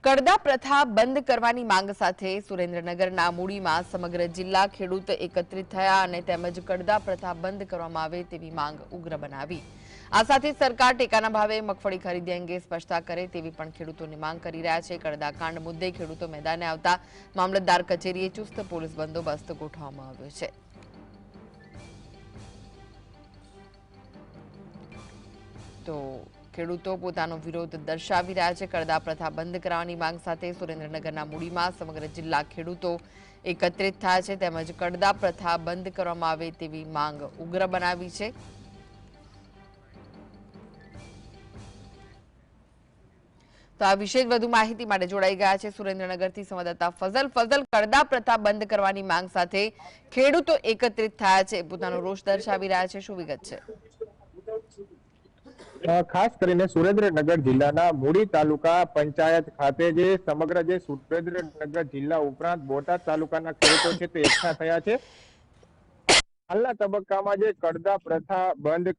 કડદા પ્રથા બંધ કરવાની માંગ સાથે સુરેન્દ્રનગરના મૂડીમાં સમગ્ર જિલ્લા ખેડૂત એકત્રિત થયા અને તેમજ કડદા પ્રથા બંધ કરવામાં આવે તેવી માંગ ઉગ્ર બનાવી। આ સાથે સરકાર ટેકાના ભાવે મગફળી ખરીદી અંગે સ્પષ્ટતા કરે તેવી પણ ખેડૂતોની માંગ કરી રહ્યા છે। કડદા કાંડ મુદ્દે ખેડૂતો મેદાને આવતા મામલતદાર કચેરીએ ચુસ્ત પોલીસ બંદોબસ્ત ગોઠવવામાં આવ્યો છે। તો ખેડૂતો પોતાનો વિરોધ દર્શાવી રહ્યા છે। કડદા પ્રથા બંધ કરાવવાની માંગ સાથે સુરેન્દ્રનગરના મૂડીમાં સમગ્ર જિલ્લા ખેડૂતો એકત્રિત થયા છે તેમજ કડદા પ્રથા બંધ કરવામાં આવે તેવી માંગ ઉગ્ર બનાવી છે। તો આ વિશે વધુ માહિતી માટે જોડાઈ ગયા છે સુરેન્દ્રનગરથી સંવાદદાતા ફઝલ। કડદા પ્રથા બંધ કરવાની માંગ સાથે ખેડૂતો એકત્રિત થયા છે, પોતાનો રોષ દર્શાવી રહ્યા છે, શું વિગત છે? ખાસ કરીને સુરેન્દ્રનગર જિલ્લાના મૂડી તાલુકા પંચાયત ખાતે જે સમગ્ર જે સુરેન્દ્રનગર જિલ્લા ઉપરાંત બોટાદ તાલુકાના ખેડૂતો છે તે એકઠા થયા છે। હાલના તબક્કામાં જે કડદા પ્રથા બંધ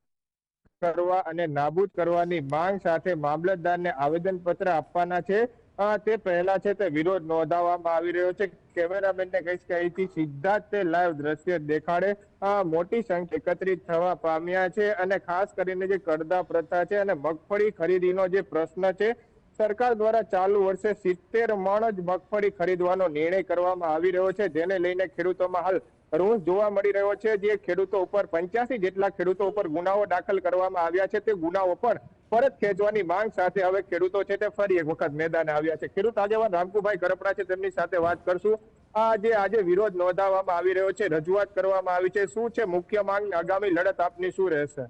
કરવા અને નાબૂદ કરવાની માંગ સાથે મામલતદારને આવેદનપત્ર આપવાના છે। તે પહેલા છે તે વિરોધ નોંધાવવામાં આવી રહ્યો છે। કેમેરામેનને કહીશ કે અહીંથી સીધા જ તે લાઈવ દ્રશ્ય દેખાડે। મોટી સંખ્યા એકત્રિત થવા પામ્યા છે અને ખાસ કરીને જે કડદા પ્રથા છે અને મગફળી ખરીદીનો જે પ્રશ્ન છે, સરકાર દ્વારા ચાલુ વર્ષે 70 મણ જ મગફળી ખરીદવાનો નિર્ણય કરવામાં આવી રહ્યો છે, જેને લઈને ખેડૂતોમાં હાલ રોષ જોવા મળી રહ્યો છે। જે ખેડૂતો ઉપર 85 જેટલા ખેડૂતો ઉપર ગુનાઓ દાખલ કરવામાં આવ્યા છે, તે ગુનાઓ પણ પરત ખેંચવાની માંગ સાથે હવે ખેડૂતો છે તે ફરી એક વખત મેદાને આવ્યા છે। ખેડૂત આગેવાન રામકુભાઈ કરપડા છે, તેમની સાથે વાત કરશું। આજે વિરોધ નોંધાવવામાં આવી રહ્યો છે, રજૂઆત કરવામાં આવી છે, શું છે મુખ્ય માંગ, આગામી લડત આપની શું રહેશે?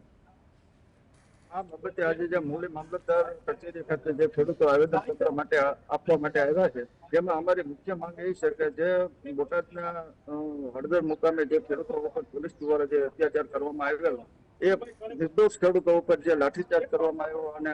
આ બાબતે આજે જે મૂળી મામલતદાર કચેરી ખાતે જે ખેડૂતો આવેદનપત્ર માટે આપવા માટે આવ્યા છે, જેમાં અમારી મુખ્ય માંગ એ છે કે જે બોટાદના હળદર મુકામે જે ખેડૂતો ઉપર પોલીસ દ્વારા જે અત્યાચાર કરવામાં આવેલો, એ નિર્દોષ ખેડૂતો ઉપર જે લાઠીચાર્જ કરવામાં આવ્યો અને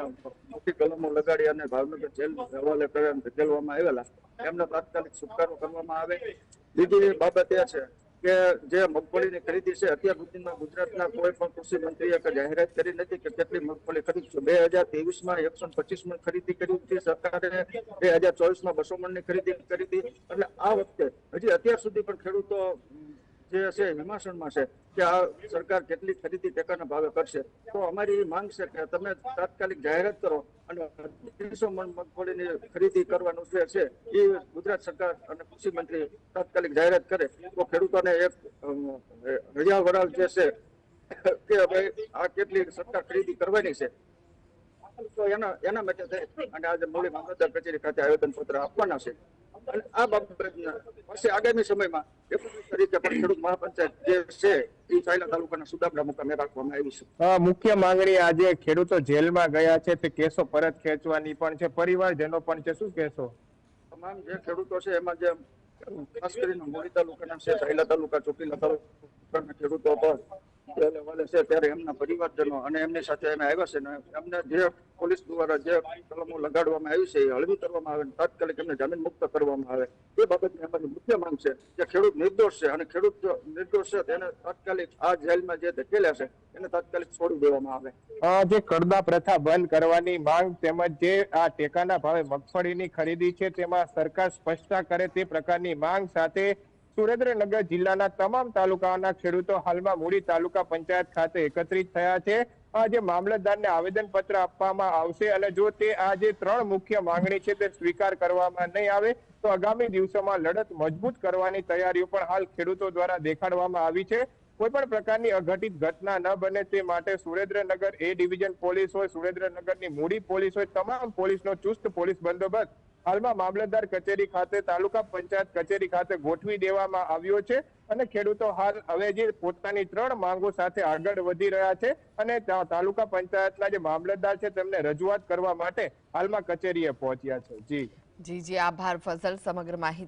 મોટી કલમો લગાડી અને ભાવનગર જેલ હવાલે કરીને ધકેલવામાં આવેલા, એમનો તાત્કાલિક છુટકારો કરવામાં આવે। બીજી બાબત એ છે કે જે મગફળીની ખરીદી છે, અત્યાર સુધીમાં ગુજરાતના કોઈ પણ કૃષિ મંત્રીએ જાહેરાત કરી નથી કે કેટલી મગફળી ખરીદશું। 2023માં 125 મણ ખરીદી કરી હતી સરકારે, 2024માં 200 મણની ખરીદી કરી હતી। એટલે આ વખતે હજી અત્યાર સુધી પણ ખેડૂતો જે છે વિમાસણમાં છે કે આ સરકાર કેટલી ખરીદી ટેકાના ભાવે કરશે। તો અમારી માંગ છે કે તમે તાત્કાલિક જાહેરાત કરો અને 300 મણ મગફળીની ખરીદી કરવાનું છે એ ગુજરાત સરકાર અને કૃષિ મંત્રી તાત્કાલિક જાહેરાત કરે તો ખેડૂતોને એક રજા વરાળ જે છે કે ભાઈ આ કેટલી સરકાર ખરીદી કરવાની છે, તો એના માટે થઈ અને આજે મૂળી મામલતદાર કચેરી ખાતે આવેદનપત્ર આપવાના છે। અને આ બાબત પછી આગામી સમયમાં તરીકે પણ ખેડૂત મહાપંચાયત જે છે એ ચાયલા તાલુકાના સુદાપડા મુકામે રાખવામાં આવી છે। મુખ્ય માંગણી આજે ખેડૂતો જેલમાં ગયા છે તે કેસો પરત ખેંચવાની પણ છે, પરિવારજનો પણ છે, શું કહેશો? તમામ જે ખેડૂતો છે એમાં જે ખાસ કરીને મૂળી તાલુકાના છે, ચાયલા તાલુકા, ચોટીલા તાલુકાના ખેડૂતો પણ છે, ત્યારે એમના પરિવારજનો અને એમની સાથે અમે આવ્યા છે ને એમને જે પોલીસ દ્વારા જે કલમો લગાડવામાં આવી છે એ હળવી કરવામાં આવે, તાત્કાલિક એમને જામીન મુક્ત કરવામાં આવે। એ બાબતની અમારી મુખ્ય માંગ છે કે ખેડૂત નિર્દોષ છે અને ખેડૂત નિર્દોષ છે તેને તાત્કાલિક આ જેલમાં જે ધકેલ્યા છે એને તાત્કાલિક છોડી દેવામાં આવે। જે કડદા પ્રથા બંધ કરવાની માંગ તેમજ જે આ ટેકાના ભાવે મગફળીની ખરીદી છે તેમાં સરકાર સ્પષ્ટતા કરે તે પ્રકારની માંગ સાથે સુરેન્દ્રનગર જિલ્લાના તમામ તાલુકાઓના ખેડૂતો હાલમાં મૂળી તાલુકા પંચાયત ખાતે એકત્રિત થયા છે। જે મામલતદારને આવેદનપત્ર આપવામાં આવશે અને જો તે આ જે 3 મુખ્ય માંગણી છે તે સ્વીકાર કરવામાં નહીં આવે તો આગામી દિવસોમાં લડત મજબૂત કરવાની તૈયારીઓ પણ હાલ ખેડૂતો દ્વારા દેખાડવામાં આવી છે। કોઈ પણ પ્રકારની અઘટિત ઘટના ન બને તે માટે સુરેન્દ્રનગર એ ડિવિઝન પોલીસ હોય, સુરેન્દ્રનગરની મૂડી પોલીસ હોય, તમામ પોલીસનો ચુસ્ત પોલીસ બંદોબસ્ત હાલમાં મામલતદાર કચેરી ખાતે, તાલુકા પંચાયત કચેરી ખાતે ગોઠવી દેવામાં આવ્યો છે અને ખેડૂતો હાલ હવે જે પોતાની 3 માંગો સાથે આગળ વધી રહ્યા છે અને તાલુકા પંચાયતના જે મામલતદાર છે તેમને રજૂઆત કરવા માટે હાલમાં કચેરીએ પહોંચ્યા છે। જી, આભાર ફઝલ સમગ્ર માહિતી